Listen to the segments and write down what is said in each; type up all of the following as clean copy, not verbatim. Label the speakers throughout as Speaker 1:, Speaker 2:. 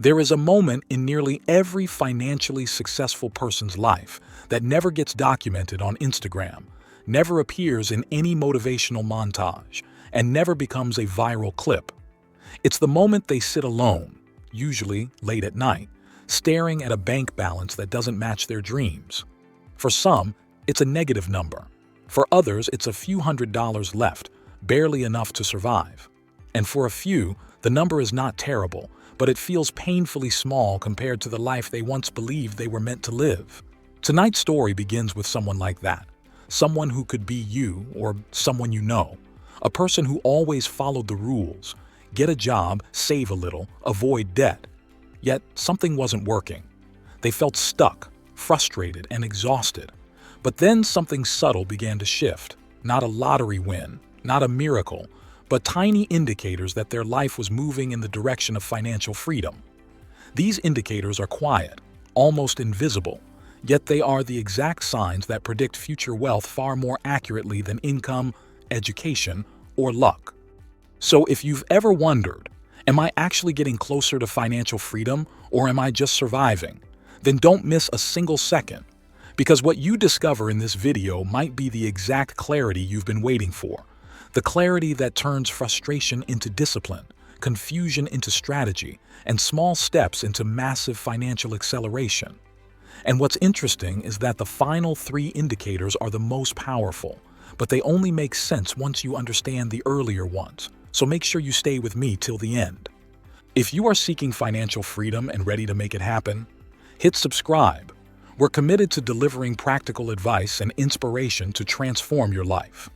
Speaker 1: There is a moment in nearly every financially successful person's life that never gets documented on Instagram, never appears in any motivational montage, and never becomes a viral clip. It's the moment they sit alone, usually late at night, staring at a bank balance that doesn't match their dreams. For some, it's a negative number. For others, it's a few $100s left, barely enough to survive. And for a few, the number is not terrible, but it feels painfully small compared to the life they once believed they were meant to live. Tonight's story begins with someone like that, someone who could be you or someone you know, a person who always followed the rules, get a job, save a little, avoid debt. Yet something wasn't working. They felt stuck, frustrated, and exhausted. But then something subtle began to shift. Not a lottery win, not a miracle, but tiny indicators that their life was moving in the direction of financial freedom. These indicators are quiet, almost invisible, yet they are the exact signs that predict future wealth far more accurately than income, education, or luck. So if you've ever wondered, am I actually getting closer to financial freedom, or am I just surviving? Then don't miss a single second, because what you discover in this video might be the exact clarity you've been waiting for. The clarity that turns frustration into discipline, confusion into strategy, and small steps into massive financial acceleration. And what's interesting is that the final three indicators are the most powerful, but they only make sense once you understand the earlier ones. So make sure you stay with me till the end. If you are seeking financial freedom and ready to make it happen, hit subscribe. We're committed to delivering practical advice and inspiration to transform your life.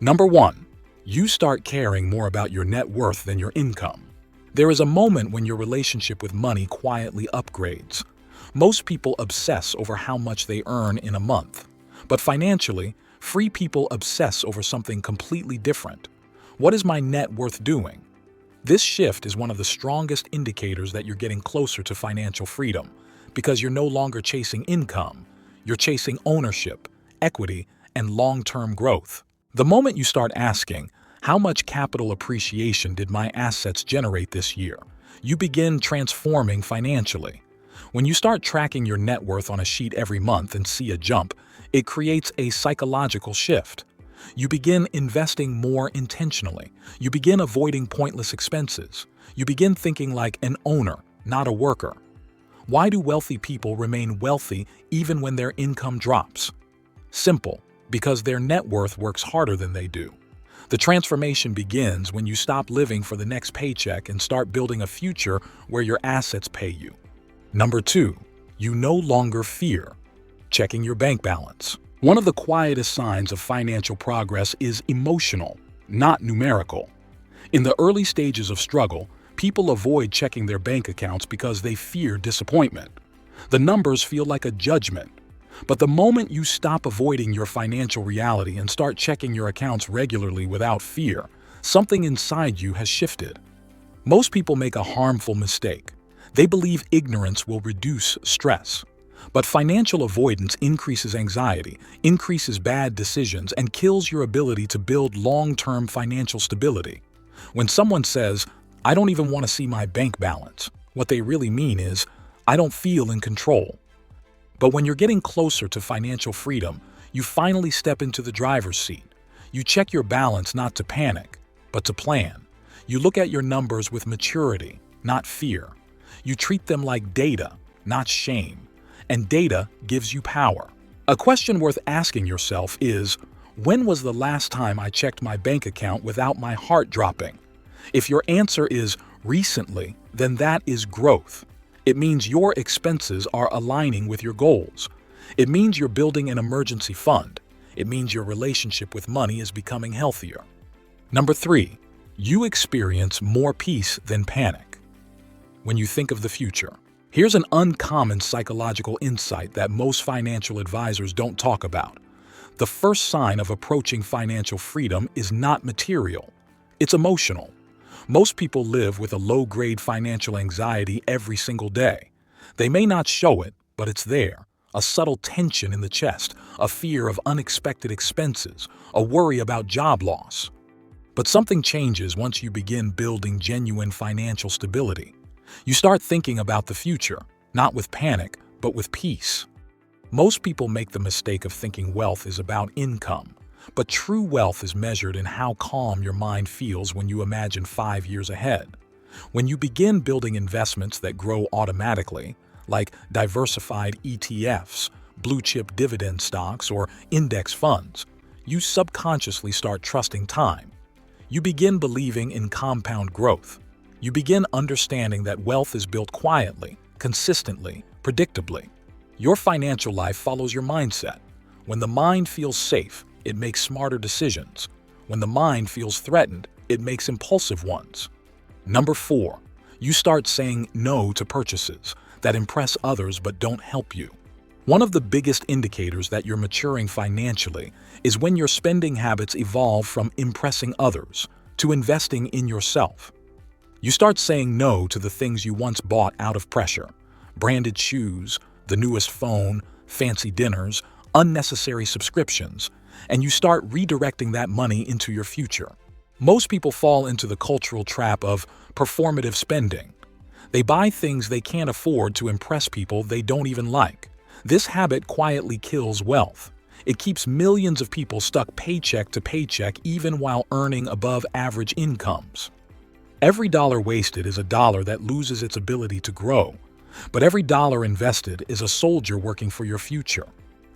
Speaker 1: Number 1. You start caring more about your net worth than your income. There is a moment when your relationship with money quietly upgrades. Most people obsess over how much they earn in a month. But financially, free people obsess over something completely different. What is my net worth doing? This shift is one of the strongest indicators that you're getting closer to financial freedom, because you're no longer chasing income. You're chasing ownership, equity, and long-term growth. The moment you start asking, how much capital appreciation did my assets generate this year, you begin transforming financially. When you start tracking your net worth on a sheet every month and see a jump, it creates a psychological shift. You begin investing more intentionally. You begin avoiding pointless expenses. You begin thinking like an owner, not a worker. Why do wealthy people remain wealthy even when their income drops? Simple, because their net worth works harder than they do. The transformation begins when you stop living for the next paycheck and start building a future where your assets pay you. Number 2, you no longer fear checking your bank balance. One of the quietest signs of financial progress is emotional, not numerical. In the early stages of struggle, people avoid checking their bank accounts because they fear disappointment. The numbers feel like a judgment. But the moment you stop avoiding your financial reality and start checking your accounts regularly without fear, something inside you has shifted. Most people make a harmful mistake. They believe ignorance will reduce stress. But financial avoidance increases anxiety, increases bad decisions, and kills your ability to build long-term financial stability. When someone says, "I don't even want to see my bank balance," what they really mean is, "I don't feel in control." But when you're getting closer to financial freedom, you finally step into the driver's seat. You check your balance not to panic, but to plan. You look at your numbers with maturity, not fear. You treat them like data, not shame. And data gives you power. A question worth asking yourself is, when was the last time I checked my bank account without my heart dropping? If your answer is recently, then that is growth. It means your expenses are aligning with your goals. It means you're building an emergency fund. It means your relationship with money is becoming healthier. Number 3, you experience more peace than panic. When you think of the future, here's an uncommon psychological insight that most financial advisors don't talk about. The first sign of approaching financial freedom is not material. It's emotional. Most people live with a low-grade financial anxiety every single day. They may not show it, but it's there. A subtle tension in the chest, a fear of unexpected expenses, a worry about job loss. But something changes once you begin building genuine financial stability. You start thinking about the future, not with panic, but with peace. Most people make the mistake of thinking wealth is about income, but true wealth is measured in how calm your mind feels when you imagine 5 years ahead. When you begin building investments that grow automatically, like diversified ETFs, blue-chip dividend stocks, or index funds, you subconsciously start trusting time. You begin believing in compound growth. You begin understanding that wealth is built quietly, consistently, predictably. Your financial life follows your mindset. When the mind feels safe, it makes smarter decisions. When the mind feels threatened, it makes impulsive ones. Number 4, you start saying no to purchases that impress others but don't help you. One of the biggest indicators that you're maturing financially is when your spending habits evolve from impressing others to investing in yourself. You start saying no to the things you once bought out of pressure: branded shoes, the newest phone, fancy dinners, unnecessary subscriptions, and you start redirecting that money into your future. Most people fall into the cultural trap of performative spending. They buy things they can't afford to impress people they don't even like. This habit quietly kills wealth. It keeps millions of people stuck paycheck to paycheck even while earning above average incomes. Every dollar wasted is a dollar that loses its ability to grow, but every dollar invested is a soldier working for your future.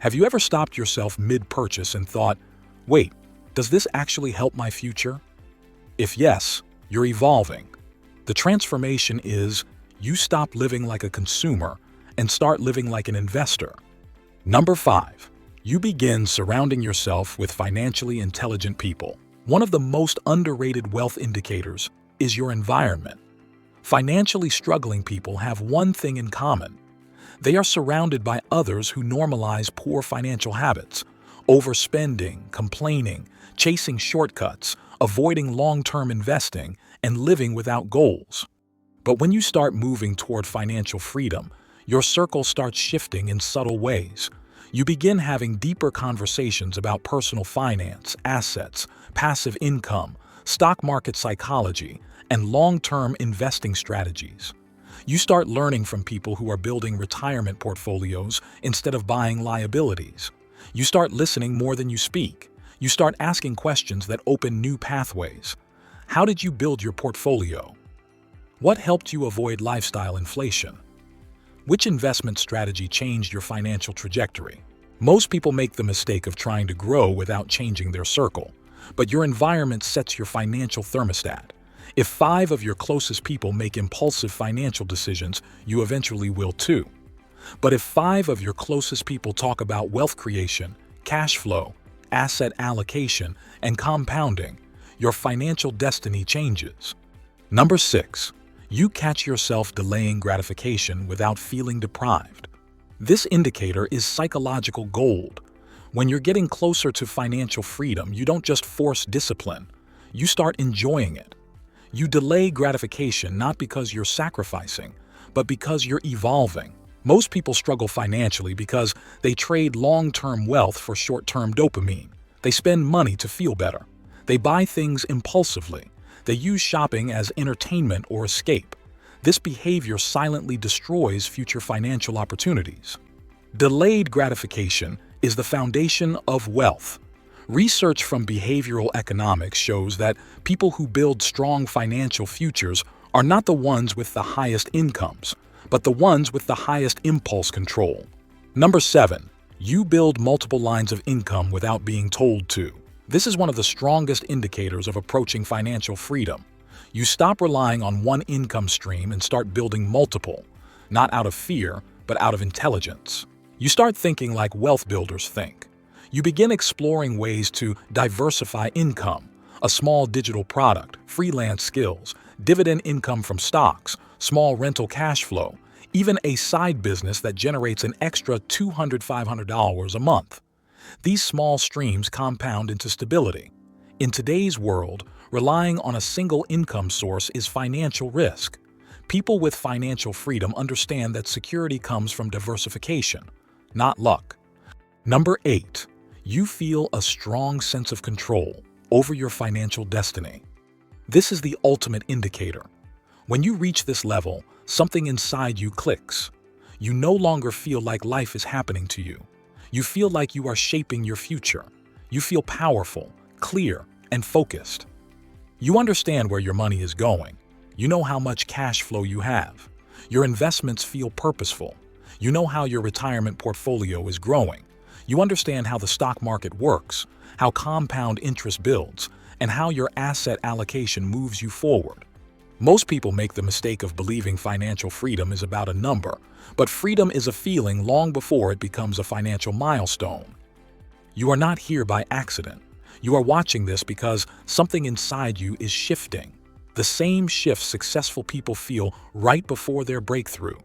Speaker 1: Have you ever stopped yourself mid-purchase and thought, wait, does this actually help my future? If yes, you're evolving. The transformation is you stop living like a consumer and start living like an investor. Number 5, you begin surrounding yourself with financially intelligent people. One of the most underrated wealth indicators is your environment. Financially struggling people have one thing in common. They are surrounded by others who normalize poor financial habits: overspending, complaining, chasing shortcuts, avoiding long-term investing, and living without goals. But when you start moving toward financial freedom, your circle starts shifting in subtle ways. You begin having deeper conversations about personal finance, assets, passive income, stock market psychology, and long-term investing strategies. You start learning from people who are building retirement portfolios instead of buying liabilities. You start listening more than you speak. You start asking questions that open new pathways. How did you build your portfolio? What helped you avoid lifestyle inflation? Which investment strategy changed your financial trajectory? Most people make the mistake of trying to grow without changing their circle, but your environment sets your financial thermostat. If 5 of your closest people make impulsive financial decisions, you eventually will too. But if 5 of your closest people talk about wealth creation, cash flow, asset allocation, and compounding, your financial destiny changes. Number 6, you catch yourself delaying gratification without feeling deprived. This indicator is psychological gold. When you're getting closer to financial freedom, you don't just force discipline, you start enjoying it. You delay gratification not because you're sacrificing, but because you're evolving. Most people struggle financially because they trade long-term wealth for short-term dopamine. They spend money to feel better. They buy things impulsively. They use shopping as entertainment or escape. This behavior silently destroys future financial opportunities. Delayed gratification is the foundation of wealth. Research from behavioral economics shows that people who build strong financial futures are not the ones with the highest incomes, but the ones with the highest impulse control. Number 7, you build multiple lines of income without being told to. This is one of the strongest indicators of approaching financial freedom. You stop relying on one income stream and start building multiple, not out of fear, but out of intelligence. You start thinking like wealth builders think. You begin exploring ways to diversify income: a small digital product, freelance skills, dividend income from stocks, small rental cash flow, even a side business that generates an extra $200–500 a month. These small streams compound into stability. In today's world, relying on a single income source is financial risk. People with financial freedom understand that security comes from diversification, not luck. Number 8, you feel a strong sense of control over your financial destiny. This is the ultimate indicator. When you reach this level, something inside you clicks. You no longer feel like life is happening to you. You feel like you are shaping your future. You feel powerful, clear, and focused. You understand where your money is going. You know how much cash flow you have. Your investments feel purposeful. You know how your retirement portfolio is growing. You understand how the stock market works, how compound interest builds, and how your asset allocation moves you forward. Most people make the mistake of believing financial freedom is about a number, but freedom is a feeling long before it becomes a financial milestone. You are not here by accident. You are watching this because something inside you is shifting. The same shift successful people feel right before their breakthrough.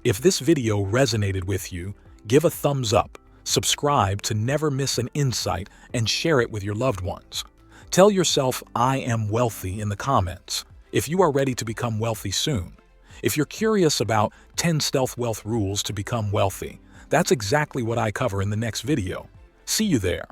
Speaker 1: If this video resonated with you, give a thumbs up, subscribe to never miss an insight, and share it with your loved ones. Tell yourself, "I am wealthy" in the comments if you are ready to become wealthy soon. If you're curious about 10 stealth wealth rules to become wealthy, that's exactly what I cover in the next video. See you there.